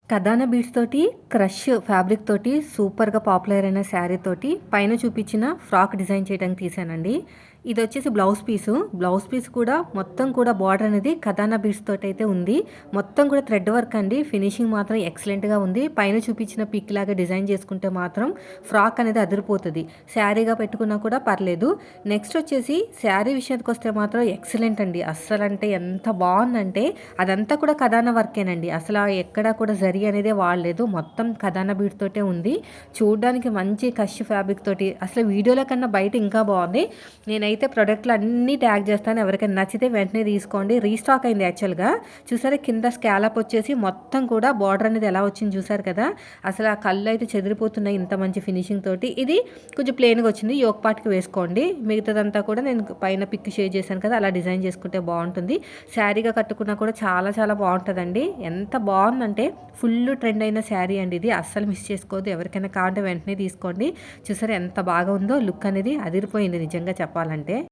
కదానా beads తోటి crush fabric తోటి సూపర్‌గా పాపులర్ అయిన శారీ తోటి పైన చూపించిన ఫ్రాక్ డిజైన్ చేయడానికి తీశానండి. ఇదొచ్చేసి బ్లౌజ్ పీస్ కూడా మొత్తం కూడా బార్డర్ అనేది కదానా బీడ్స్ తోటైతే ఉంది. మొత్తం కూడా థ్రెడ్ వర్క్ అండి. ఫినిషింగ్ మాత్రం ఎక్సలెంట్‌గా ఉంది. పైన చూపించిన పిక్ లాగా డిజైన్ చేసుకుంటే మాత్రం ఫ్రాక్ అనేది అదిరిపోతది. శారీగా పెట్టుకున్నా కూడా పర్లేదు. నెక్స్ట్ వచ్చేసి శారీ విషయానికొస్తే మాత్రం ఎక్సలెంట్ అండి. అస్సలంటే ఎంత బావుందంటే అదంతా కూడా కదానా వర్కేనండి. అసల ఎక్కడా కూడా జరీ అనేదే వాడలేదు. మొత్తం కదానా బీడ్స్ తోటే ఉంది. చూడ్డానికి మంచి కష్ ఫ్యాబ్రిక్ తోటి అసలు వీడియోలో కన్నా బయట ఇంకా బావుంది. నేనైతే ప్రొడక్ట్‌లు అన్నీ ట్యాగ్ చేస్తాను. ఎవరికైనా నచ్చితే వెంటనే తీసుకోండి. రీస్టాక్ అయింది యాక్చువల్‌గా. చూసారా కింద స్కాలప్ వచ్చేసి మొత్తం కూడా బార్డర్ అనేది ఎలా వచ్చింది చూసారు కదా! అసలు ఆ కళ్ళు అయితే చెదిరిపోతున్నాయి ఇంత మంచి ఫినిషింగ్ తోటి. ఇది కొంచెం ప్లెయిన్‌గా వచ్చింది. యోక్ పార్ట్‌కి వేసుకోండి. మిగతాదంతా కూడా నేను పైన పిక్ షేర్ చేశాను కదా! అలా డిజైన్ చేసుకుంటే బావుంటుంది. శారీగా కట్టుకున్నా కూడా చాలా చాలా బావుంటదండి. ఎంత బావుందంటే ఫుల్ ట్రెండ్ అయిన శారీ అండి ఇది. అస్సలు మిస్ చేసుకోవద్దు. ఎవరికైనా కావాలంటే వెంటనే తీసుకోండి. చూసారా ఎంత బాగా ఉందో లుక్ అనేది అదిరిపోయింది నిజంగా చెప్పాలంటే.